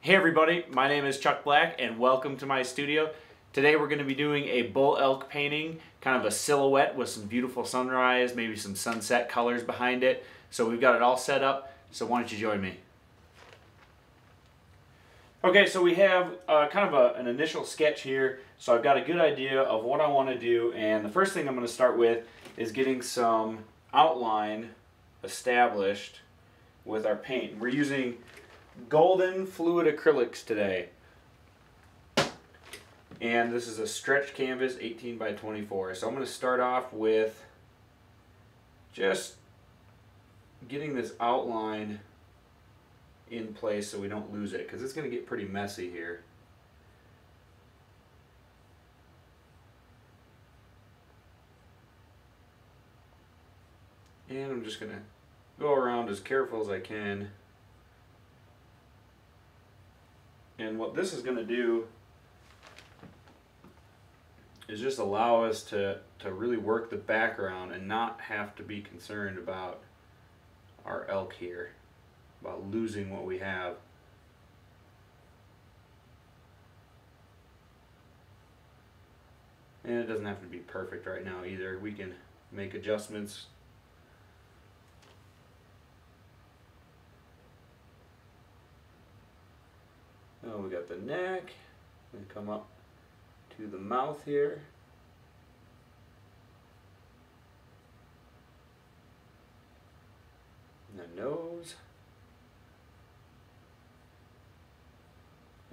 Hey everybody, my name is Chuck Black and welcome to my studio. Today we're going to be doing a bull elk painting, kind of a silhouette with some beautiful sunrise, maybe some sunset colors behind it. So we've got it all set up, so why don't you join me? Okay, so we have kind of an initial sketch here, so I've got a good idea of what I want to do, and the first thing I'm going to start with is getting some outline established with our paint. We're using golden fluid acrylics today, and this is a stretch canvas 18 by 24. So I'm going to start off with just getting this outline in place so we don't lose it, because it's going to get pretty messy here. And I'm just going to go around as careful as I can. And what this is going to do is just allow us to really work the background and not have to be concerned about our elk here, about losing what we have. And it doesn't have to be perfect right now either. We can make adjustments. Oh, we got the neck, and come up to the mouth here. And the nose.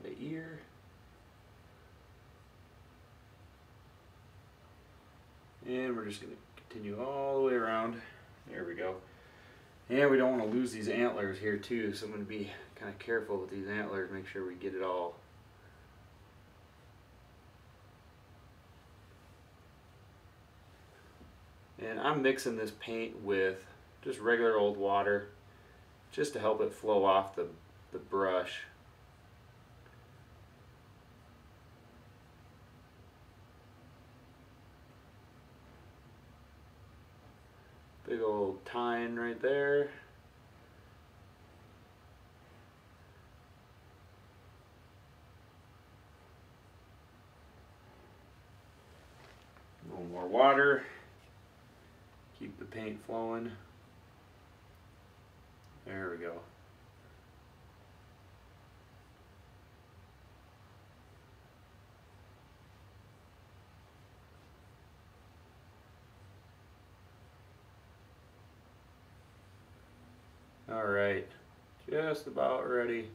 The ear. And we're just going to continue all the way around. There we go. And we don't want to lose these antlers here too, so I'm going to be kind of careful with these antlers, make sure we get it all. And I'm mixing this paint with just regular old water, just to help it flow off the brush. Big old tine right there. A little more water. Keep the paint flowing. There we go. All right, just about ready.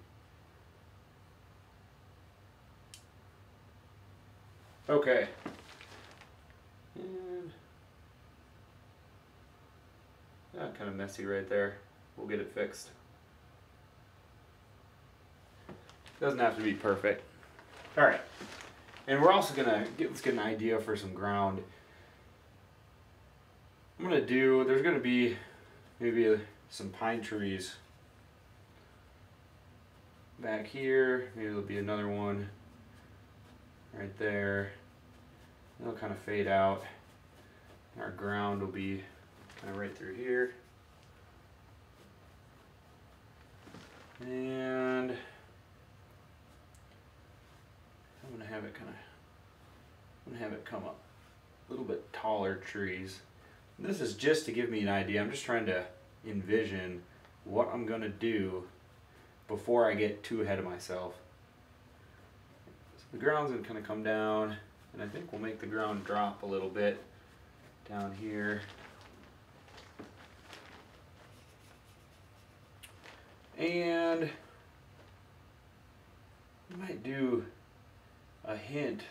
Okay. And kind of messy right there. We'll get it fixed. Doesn't have to be perfect. All right. And we're also gonna let's get an idea for some ground. There's gonna be maybe some pine trees back here. Maybe there'll be another one right there. They'll kind of fade out. Our ground will be kind of right through here. And I'm gonna have it come up a little bit taller trees. This is just to give me an idea. I'm just trying to envision what I'm gonna do before I get too ahead of myself. So the ground's gonna kind of come down, and I think we'll make the ground drop a little bit down here. And I might do a hint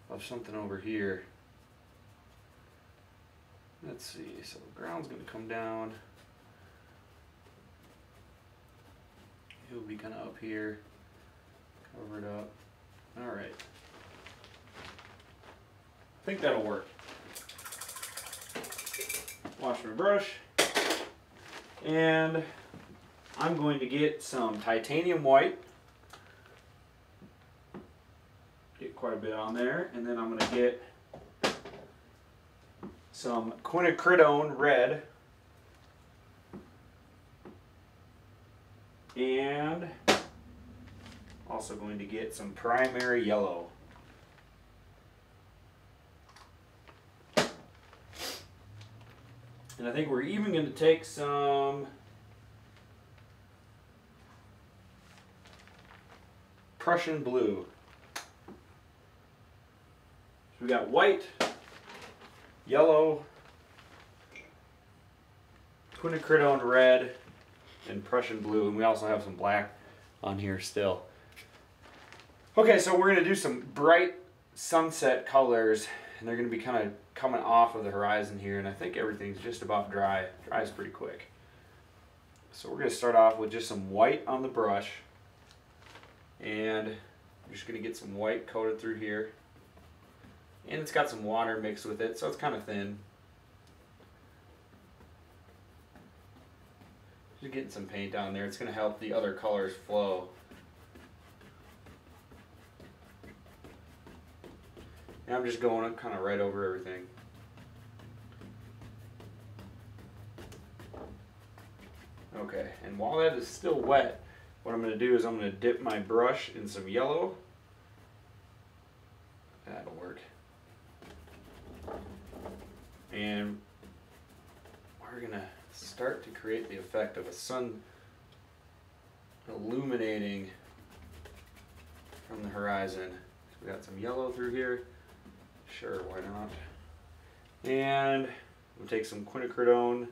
of something over here. Let's see, so the ground's going to come down. It'll be kind of up here, cover it up. All right. I think that'll work. Wash my brush. And I'm going to get some titanium white. Get quite a bit on there. And then I'm going to get some quinacridone red. And also going to get some primary yellow. And I think we're even going to take some Prussian blue. So we got white, yellow, quinacridone red, and Prussian blue, and we also have some black on here still. Okay, so we're going to do some bright sunset colors, and they're going to be kind of coming off of the horizon here, and I think everything's just about dry. Dries pretty quick. So we're going to start off with just some white on the brush, and I'm just going to get some white coated through here, and it's got some water mixed with it, so it's kind of thin. Just getting some paint down there. It's going to help the other colors flow. And I'm just going kind of right over everything. Okay, and while that is still wet, what I'm going to do is I'm going to dip my brush in some yellow. That'll work. And we're going to start to create the effect of a sun illuminating from the horizon. So we got some yellow through here. Sure, why not? And we'll take some quinacridone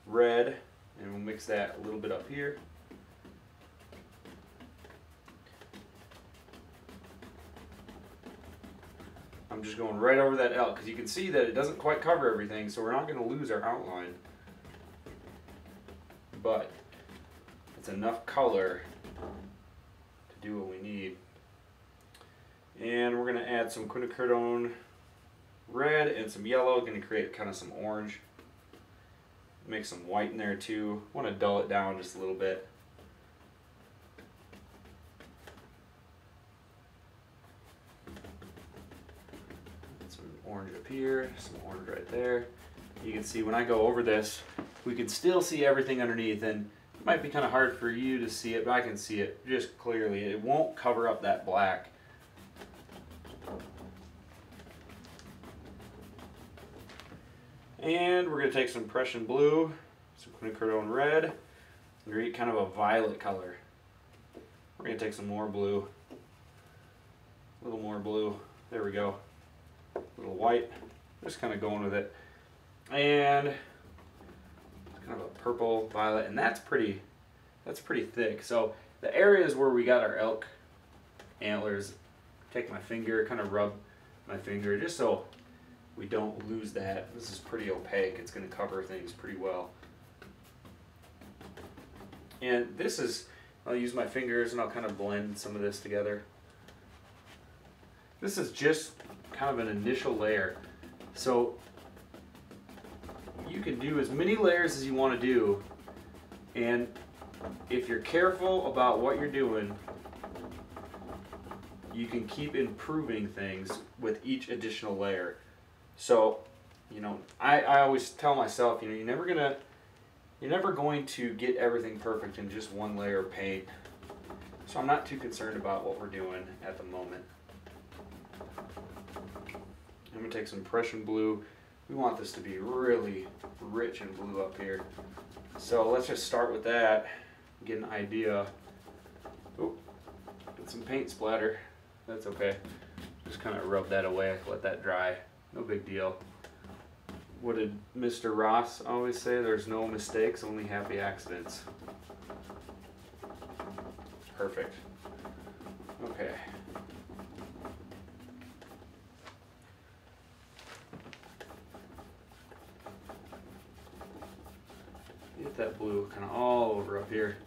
red and we'll mix that a little bit up here. I'm just going right over that L because you can see that it doesn't quite cover everything, so we're not going to lose our outline. But it's enough color to do what we need. And we're going to add some quinacridone red and some yellow. Going to create kind of some orange. Make some white in there too. Want to dull it down just a little bit. Some orange up here, some orange right there. You can see when I go over this, we can still see everything underneath, and it might be kind of hard for you to see it, but I can see it just clearly. It won't cover up that black. And we're going to take some Prussian blue, some quinacridone red, and create kind of a violet color. We're going to take some more blue, a little more blue, there we go, a little white, just kind of going with it. And it's kind of a purple, violet, and that's pretty thick. So the areas where we got our elk antlers, take my finger, kind of rub my finger just so we don't lose that. This is pretty opaque. It's going to cover things pretty well. And this is, I'll use my fingers and I'll kind of blend some of this together. This is just kind of an initial layer. So you can do as many layers as you want to do, and if you're careful about what you're doing, you can keep improving things with each additional layer. So, you know, I always tell myself, you know, you're never going to get everything perfect in just one layer of paint. So I'm not too concerned about what we're doing at the moment. I'm going to take some Prussian blue. We want this to be really rich and blue up here. So let's just start with that, get an idea. Oh, get some paint splatter. That's okay. Just kind of rub that away, let that dry. No big deal. What did Mr. Ross always say? There's no mistakes, only happy accidents. Perfect. Okay. Get that blue kind of all over up here.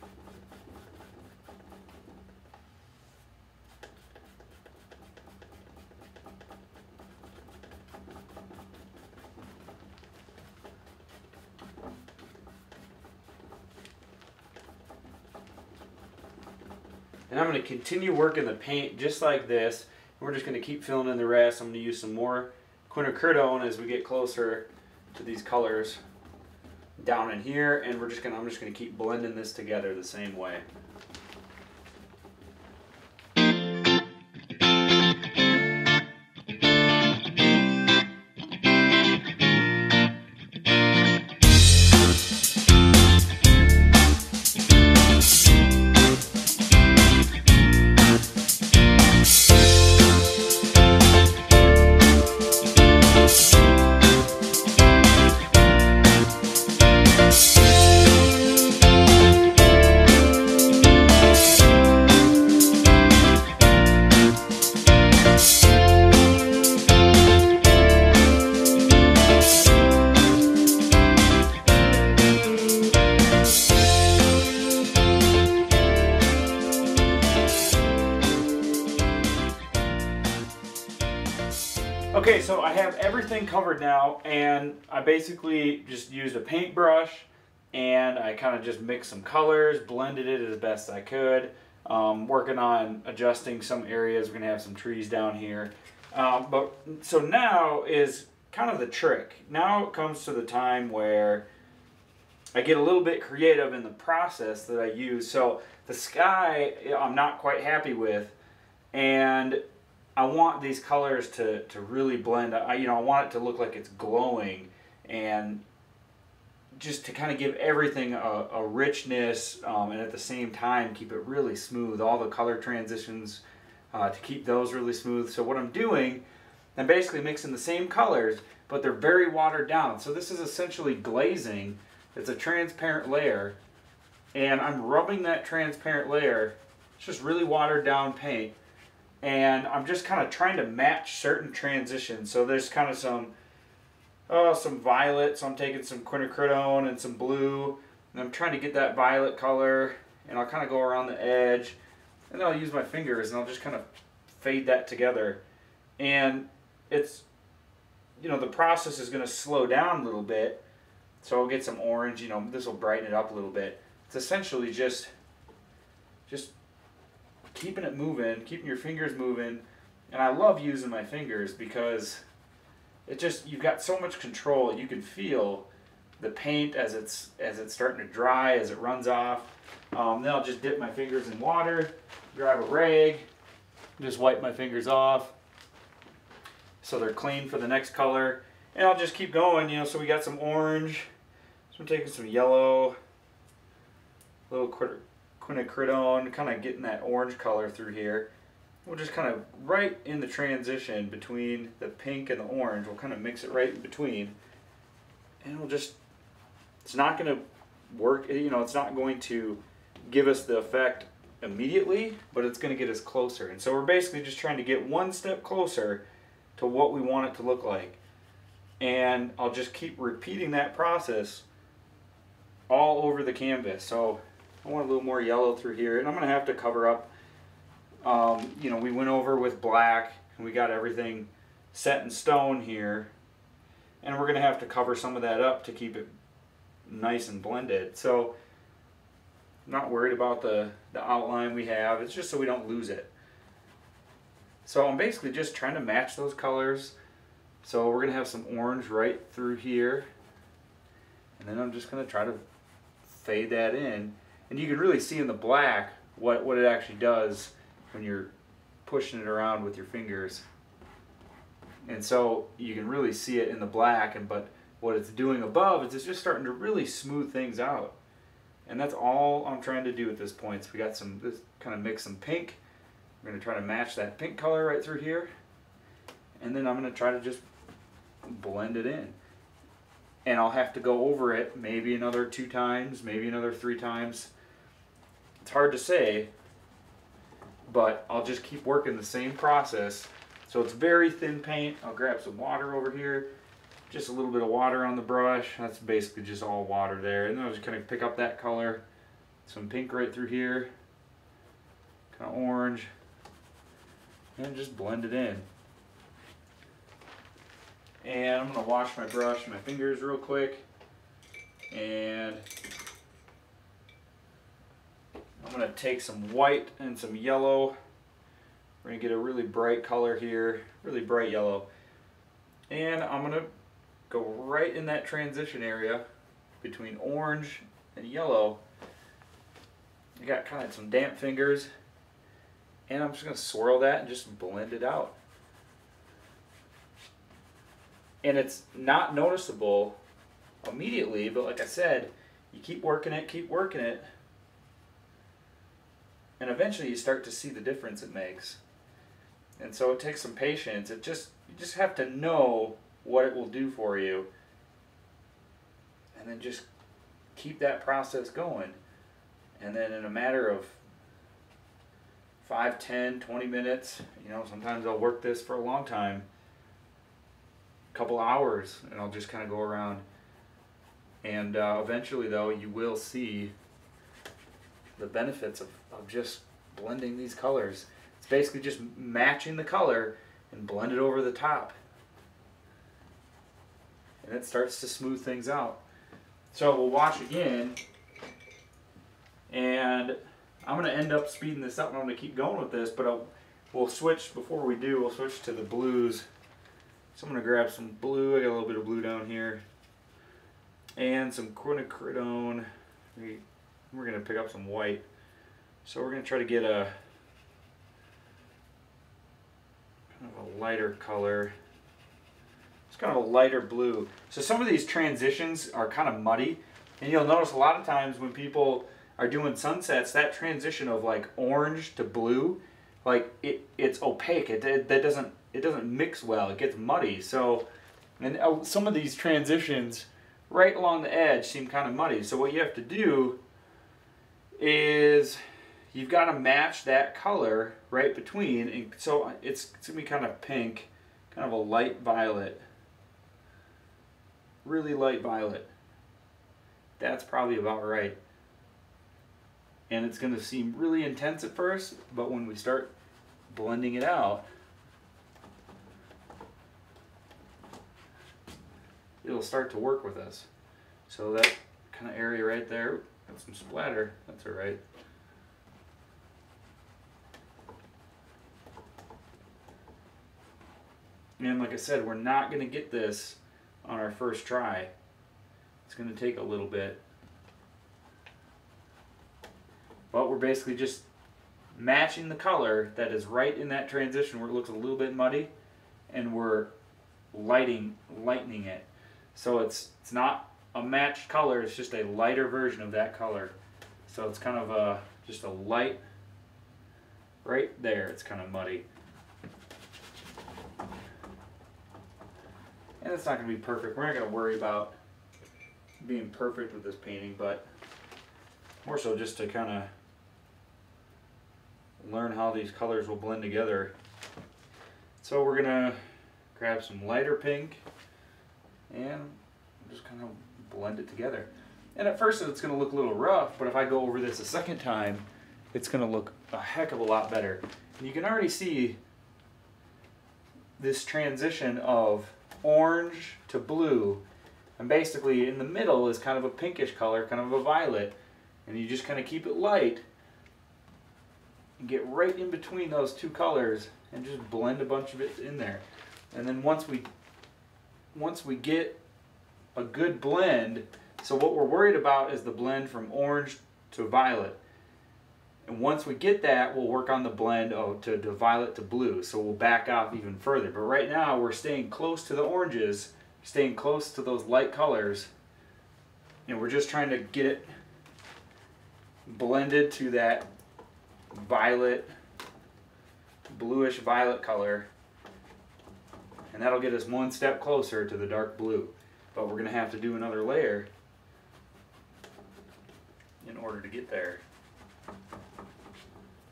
And I'm going to continue working the paint just like this. We're just going to keep filling in the rest. I'm going to use some more quinacridone as we get closer to these colors down in here, and I'm just going to keep blending this together the same way. Okay, so I have everything covered now, and I basically just used a paintbrush, and I kind of just mixed some colors, blended it as best I could. Working on adjusting some areas. We're gonna have some trees down here. But so now is kind of the trick. Now it comes to the time where I get a little bit creative in the process that I use. So the sky, I'm not quite happy with, and I want these colors to really blend. I want it to look like it's glowing, and just to kind of give everything a richness, and at the same time keep it really smooth. All the color transitions, to keep those really smooth. So what I'm doing, I'm basically mixing the same colors, but they're very watered down. So this is essentially glazing. It's a transparent layer, and I'm rubbing that transparent layer. It's just really watered down paint, and I'm just kind of trying to match certain transitions. So there's kind of some violet, so I'm taking some quinacridone and some blue, and I'm trying to get that violet color, and I'll kind of go around the edge, and then I'll use my fingers and I'll just kind of fade that together. And it's, the process is going to slow down a little bit, so I'll get some orange. This will brighten it up a little bit. It's essentially just keeping it moving, keeping your fingers moving. And I love using my fingers because you've got so much control. You can feel the paint as it's starting to dry, as it runs off. Then I'll just dip my fingers in water, grab a rag, just wipe my fingers off so they're clean for the next color. And I'll just keep going, so we got some orange. So I'm taking some yellow, a little quinacridone, kind of getting that orange color through here. We'll just kind of right in the transition between the pink and the orange, we'll kind of mix it right in between. And it's not going to work, it's not going to give us the effect immediately, but it's going to get us closer. And so we're basically just trying to get one step closer to what we want it to look like. And I'll just keep repeating that process all over the canvas. So I want a little more yellow through here, and I'm going to have to cover up. We went over with black, and we got everything set in stone here, and we're going to have to cover some of that up to keep it nice and blended. So I'm not worried about the outline we have. It's just so we don't lose it. So I'm basically just trying to match those colors. So we're going to have some orange right through here, and then I'm just going to try to fade that in. And you can really see in the black what it actually does when you're pushing it around with your fingers. And so you can really see it in the black, but what it's doing above is it's just starting to really smooth things out. And that's all I'm trying to do at this point. So we got this kind of mix some pink. We're going to try to match that pink color right through here. And then I'm going to try to just blend it in. And I'll have to go over it maybe another 2 times, maybe another 3 times. It's hard to say, but I'll just keep working the same process. So it's very thin paint. I'll grab some water over here, just a little bit of water on the brush. That's basically just all water there. And then I'll just kind of pick up that color, some pink right through here, kind of orange, and just blend it in. And I'm going to wash my brush and my fingers real quick, and I'm going to take some white and some yellow. We're going to get a really bright color here, really bright yellow. And I'm going to go right in that transition area between orange and yellow. I got kind of some damp fingers, and I'm just going to swirl that and just blend it out. And it's not noticeable immediately, but like I said, you keep working it, and eventually you start to see the difference it makes. And so it takes some patience. You just have to know what it will do for you, and then just keep that process going. And then in a matter of 5, 10, 20 minutes, sometimes I'll work this for a long time, couple hours, and I'll just kind of go around. And eventually, though, you will see the benefits of just blending these colors. It's basically just matching the color and blend it over the top. and it starts to smooth things out. So we'll wash again, and I'm going to end up speeding this up, and I'm going to keep going with this, but we'll switch, before we do, we'll switch to the blues. So I'm going to grab some blue. I got a little bit of blue down here, and some quinacridone. We're going to pick up some white. So we're going to try to get a kind of a lighter color. It's kind of a lighter blue. So some of these transitions are kind of muddy, and you'll notice a lot of times when people are doing sunsets, that transition of like orange to blue, like it's opaque. It doesn't mix well. It gets muddy. So, and some of these transitions right along the edge seem kind of muddy. So what you have to do is you've got to match that color right between, and so it's gonna be kind of pink, kind of a light violet, really light violet. That's probably about right. And it's going to seem really intense at first, but when we start blending it out, it'll start to work with us. So that kind of area right there, got some splatter, that's all right. And like I said, we're not going to get this on our first try. It's going to take a little bit. But we're basically just matching the color that is right in that transition where it looks a little bit muddy, and we're lightening it. So it's not a matched color, it's just a lighter version of that color. So it's kind of just a light right there. It's kind of muddy. And it's not going to be perfect. We're not going to worry about being perfect with this painting, but more so just to kind of learn how these colors will blend together. So we're going to grab some lighter pink and just kind of blend it together. And at first it's going to look a little rough, but if I go over this a second time, it's going to look a heck of a lot better. And you can already see this transition of orange to blue, and basically in the middle is kind of a pinkish color, kind of a violet, and you just kind of keep it light and get right in between those two colors and just blend a bunch of it in there. And then once we get a good blend, so what we're worried about is the blend from orange to violet. And once we get that, we'll work on the blend to violet to blue. So we'll back off even further. But right now we're staying close to the oranges, staying close to those light colors. And we're just trying to get it blended to that violet, bluish violet color. And that'll get us one step closer to the dark blue. But we're going to have to do another layer in order to get there.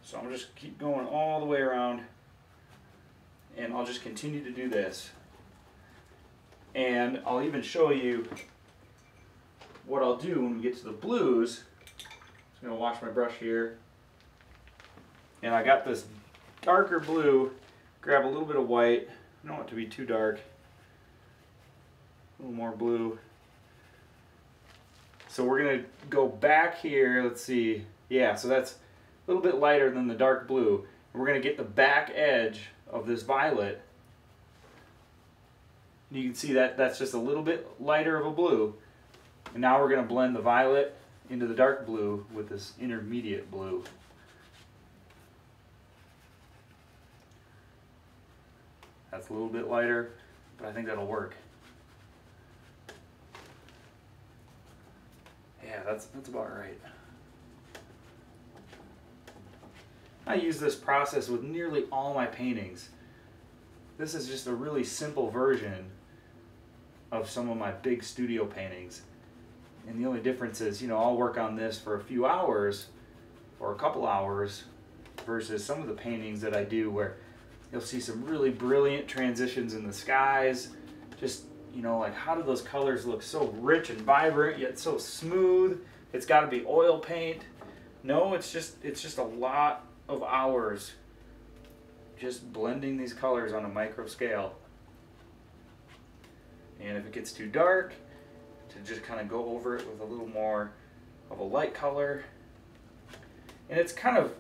So I'm just keep going all the way around, and I'll just continue to do this. And I'll even show you what I'll do when we get to the blues. I'm going to wash my brush here. And I got this darker blue. Grab a little bit of white. I don't want it to be too dark. A little more blue. So we're going to go back here. Let's see. Yeah, so that's a little bit lighter than the dark blue. And we're going to get the back edge of this violet. And you can see that that's just a little bit lighter of a blue. And now we're going to blend the violet into the dark blue with this intermediate blue. That's a little bit lighter, but I think that'll work. Yeah, that's about right. I use this process with nearly all my paintings. This is just a really simple version of some of my big studio paintings. And the only difference is, you know, I'll work on this for a few hours or a couple hours versus some of the paintings that I do where you'll see some really brilliant transitions in the skies. Just, you know, like how do those colors look so rich and vibrant yet so smooth? It's got to be oil paint. No, it's just a lot of hours just blending these colors on a micro scale. And if it gets too dark, to just kind of go over it with a little more of a light color. And it's kind of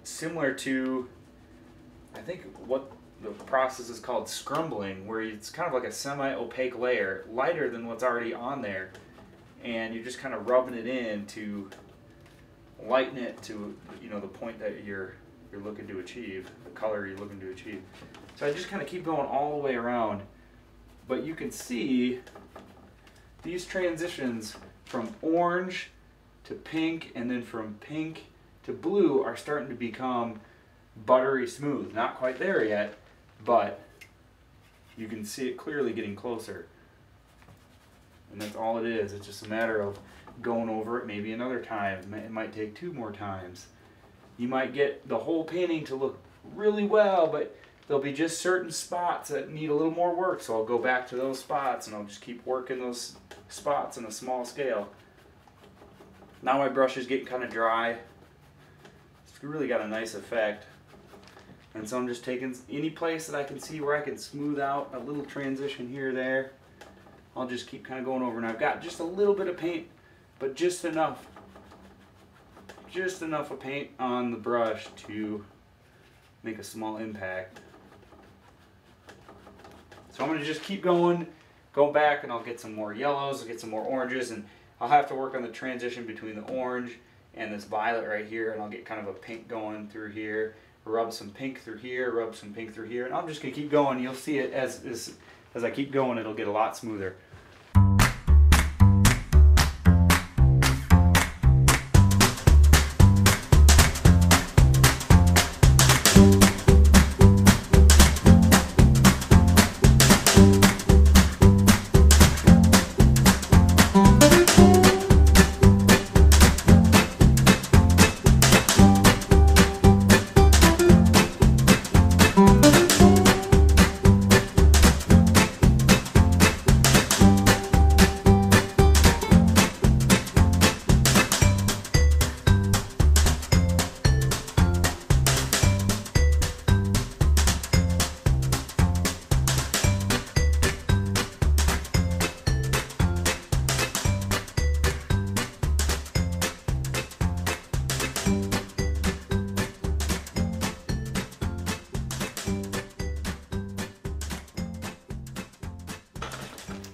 similar to, I think, what the process is called scrumbling, where it's kind of like a semi-opaque layer, lighter than what's already on there, and you're just kind of rubbing it in to lighten it to, you know, the point that you're looking to achieve, the color you're looking to achieve. So I just kind of keep going all the way around, but you can see these transitions from orange to pink and then from pink to blue are starting to become buttery smooth. Not quite there yet, but you can see it clearly getting closer. And that's all it is. It's just a matter of going over it maybe another time. It might take 2 more times. You might get the whole painting to look really well, but there'll be just certain spots that need a little more work, so I'll go back to those spots and I'll just keep working those spots on a small scale. Now my brush is getting kind of dry. It's really got a nice effect. And so I'm just taking any place that I can see where I can smooth out a little transition here or there. I'll just keep kind of going over, and I've got just a little bit of paint, but just enough of paint on the brush to make a small impact. So I'm going to just keep going, go back, and I'll get some more yellows, I'll get some more oranges, and I'll have to work on the transition between the orange and this violet right here, and I'll get kind of a pink going through here, rub some pink through here, rub some pink through here, and I'm just going to keep going. You'll see it as I keep going, it'll get a lot smoother.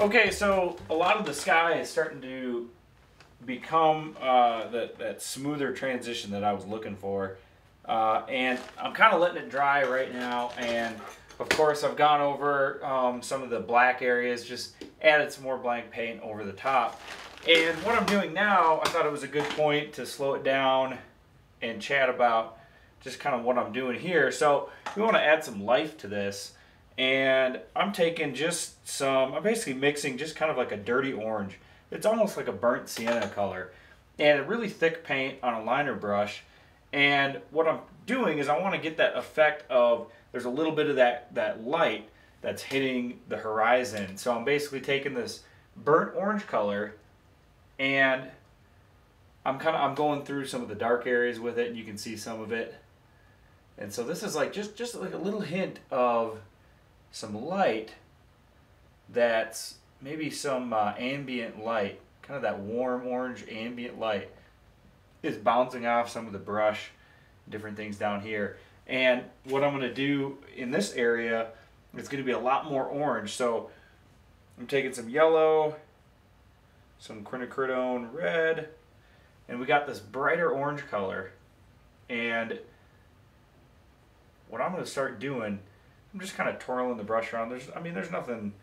Okay, so a lot of the sky is starting to become that smoother transition that I was looking for. And I'm kind of letting it dry right now. And of course, I've gone over some of the black areas, just added some more blank paint over the top. And what I'm doing now, I thought it was a good point to slow it down and chat about just kind of what I'm doing here. So we want to add some life to this. And I'm taking just some, I'm basically mixing just kind of like a dirty orange. It's almost like a burnt sienna color. And a really thick paint on a liner brush. And what I'm doing is I want to get that effect of, there's a little bit of that light that's hitting the horizon. So I'm basically taking this burnt orange color and I'm going through some of the dark areas with it, and you can see some of it. And so this is like just like a little hint of some light that's maybe some ambient light, kind of that warm orange ambient light is bouncing off some of the brush, different things down here. And what I'm going to do in this area, it's going to be a lot more orange. So I'm taking some yellow, some quinacridone red, and we got this brighter orange color. And what I'm going to start doing, I'm just kind of twirling the brush around. There's nothing,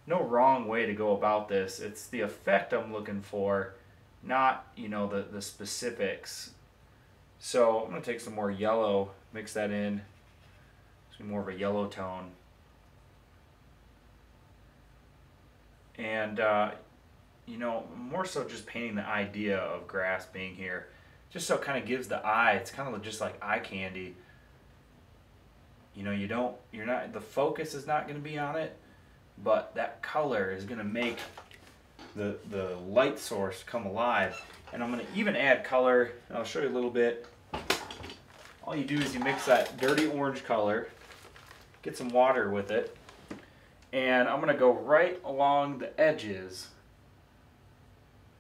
no wrong way to go about this. It's the effect I'm looking for, not, you know, the specifics. So I'm going to take some more yellow, mix that in, some more of a yellow tone. And, you know, more so just painting the idea of grass being here, just so it kind of gives the eye, it's kind of just like eye candy. You know, the focus is not going to be on it, but that color is going to make the light source come alive. And I'm going to even add color, and I'll show you a little bit. All you do is you mix that dirty orange color, get some water with it, And I'm gonna go right along the edges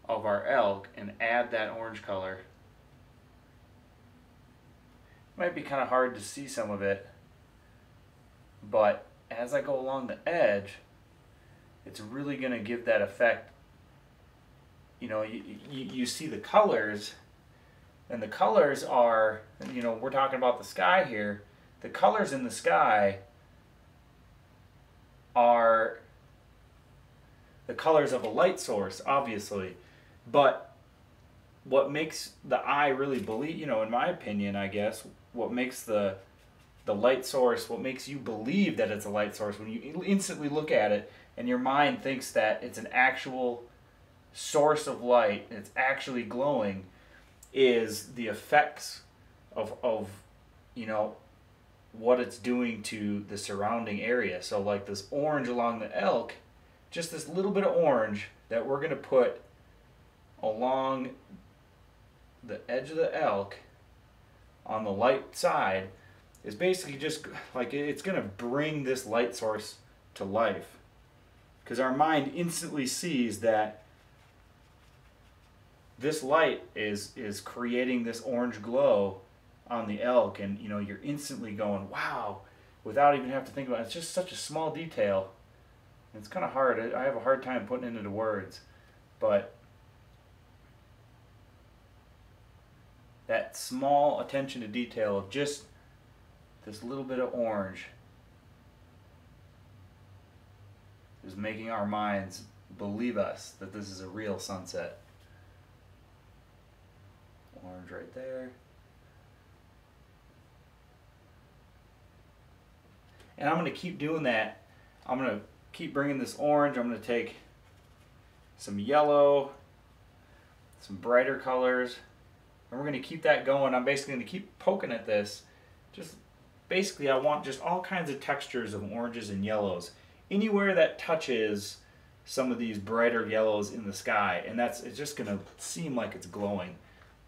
of our elk and add that orange color. Might be kind of hard to see some of it, but as I go along the edge, it's really going to give that effect. You know, you see the colors, and the colors are, you know, we're talking about the sky here. The colors in the sky are the colors of a light source, obviously, but what makes the eye really believe, you know, in my opinion, I guess, what makes the light source, what makes you believe that it's a light source, when you instantly look at it and your mind thinks that it's an actual source of light, it's actually glowing, is the effects of you know, what it's doing to the surrounding area. So like this orange along the elk, just this little bit of orange that we're going to put along the edge of the elk on the light side is basically just like, it's going to bring this light source to life, because our mind instantly sees that this light is creating this orange glow on the elk, and you know, you're instantly going, wow, without even have to think about it. It's just such a small detail. It's kind of hard. I have a hard time putting it into words, but that small attention to detail of just this little bit of orange is making our minds believe us that this is a real sunset. Orange right there. And I'm going to keep doing that. I'm going to keep bringing this orange. I'm going to take some yellow, some brighter colors, and we're going to keep that going. I'm basically going to keep poking at this. Just basically, I want just all kinds of textures of oranges and yellows. Anywhere that touches some of these brighter yellows in the sky, and it's just going to seem like it's glowing.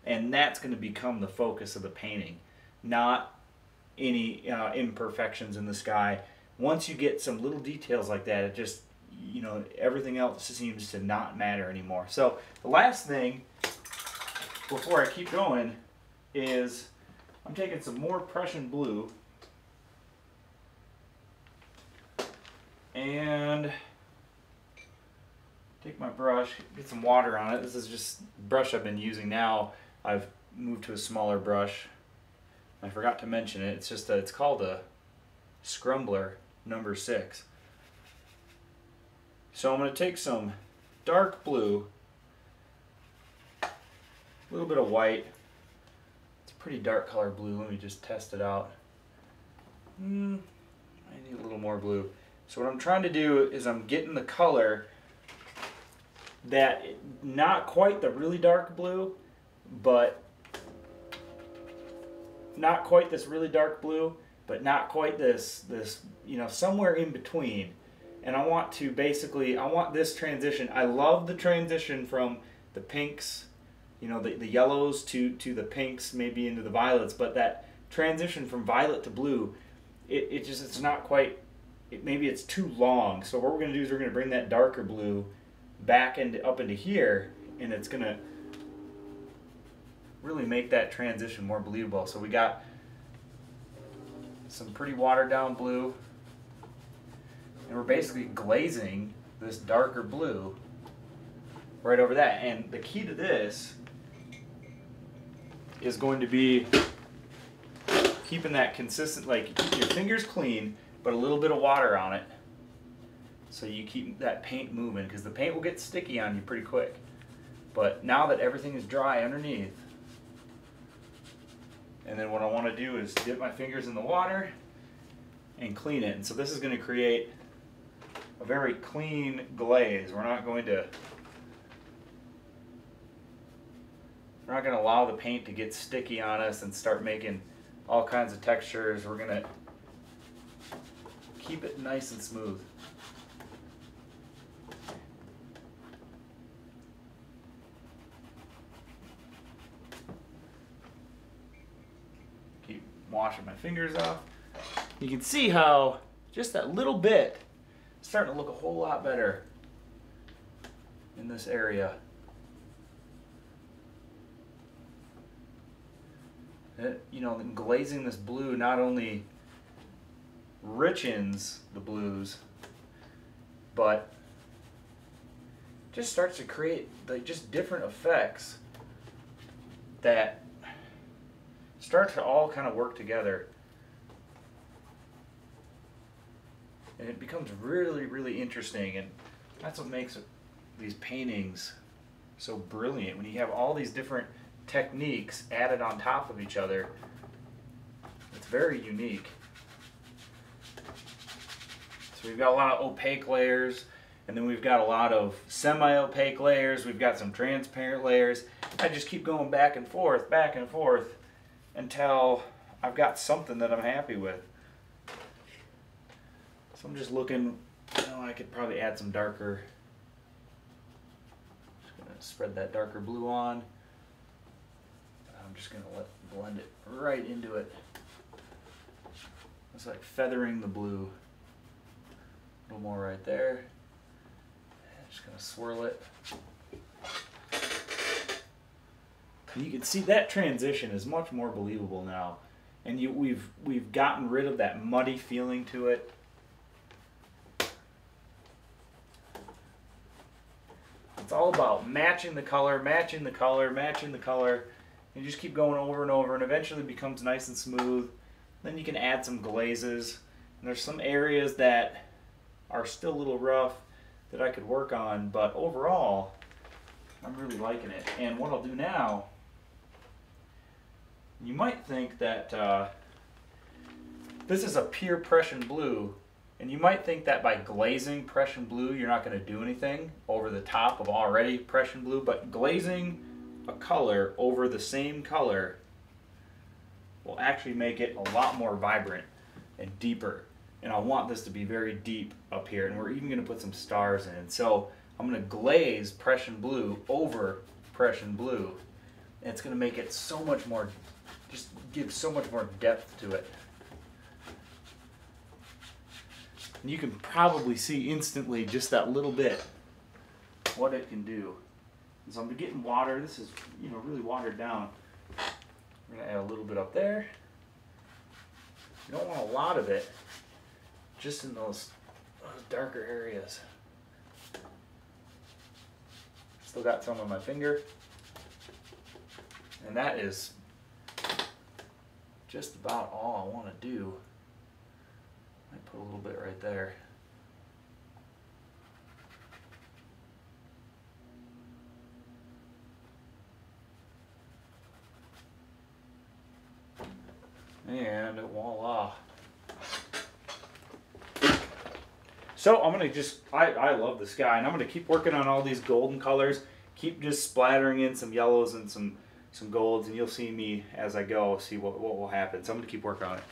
And that's going to become the focus of the painting, not any imperfections in the sky. Once you get some little details like that, it just, you know, everything else seems to not matter anymore. So the last thing before I keep going is I'm taking some more Prussian blue and take my brush, get some water on it. This is just the brush I've been using now. I've moved to a smaller brush. I forgot to mention it. It's just it's called a Scrumbler number 6. So I'm going to take some dark blue, a little bit of white. It's a pretty dark color blue. Let me just test it out. I need a little more blue. So what I'm trying to do is I'm getting the color that, not quite the really dark blue, but not quite this really dark blue, but not quite this, you know, somewhere in between. And I want to basically, I want this transition. I love the transition from the pinks, you know, the yellows to the pinks, maybe into the violets, but that transition from violet to blue, it's not quite, maybe it's too long. So what we're going to do is we're going to bring that darker blue back up into here, and it's going to really make that transition more believable. So we got some pretty watered down blue, and we're basically glazing this darker blue right over that. And the key to this is going to be keeping that consistent, like keep your fingers clean, but a little bit of water on it, so you keep that paint moving, because the paint will get sticky on you pretty quick. But now that everything is dry underneath, and then what I want to do is dip my fingers in the water and clean it. And so this is going to create a very clean glaze. We're not going to allow the paint to get sticky on us and start making all kinds of textures. We're going to keep it nice and smooth. Washing my fingers off. You can see how just that little bit It's starting to look a whole lot better in this area. You know, glazing this blue not only richens the blues, but just starts to create like just different effects that start to all kind of work together. And it becomes really, really interesting, and that's what makes these paintings so brilliant. When you have all these different techniques added on top of each other, it's very unique. So we've got a lot of opaque layers, and then we've got a lot of semi-opaque layers. We've got some transparent layers. I just keep going back and forth until I've got something that I'm happy with. So I'm just looking, you know, I could probably add some darker. Just gonna spread that darker blue on. I'm just gonna blend it right into it. It's like feathering the blue. A little more right there. Just gonna swirl it. And you can see that transition is much more believable now, and we've gotten rid of that muddy feeling to it. It's all about matching the color, matching the color, matching the color. And you just keep going over and over, and eventually it becomes nice and smooth. Then you can add some glazes. And there's some areas that are still a little rough that I could work on, but overall, I'm really liking it. And what I'll do now, you might think that this is a pure Prussian blue, and you might think that by glazing Prussian blue, you're not going to do anything over the top of already Prussian blue, but glazing a color over the same color will actually make it a lot more vibrant and deeper. And I want this to be very deep up here, and we're even going to put some stars in. So I'm going to glaze Prussian blue over Prussian blue, and it's going to make it so much more, just give so much more depth to it. And you can probably see instantly just that little bit what it can do. So I'm getting water. This is, you know, really watered down. We're going to add a little bit up there. You don't want a lot of it, just in those darker areas. Still got some on my finger. And that is just about all I want to do. I put a little bit right there. And voila. So I'm gonna just, I love the sky, and I'm gonna keep working on all these golden colors, keep just splattering in some yellows and some golds, and you'll see me as I go, see what will happen. So I'm gonna keep working on it.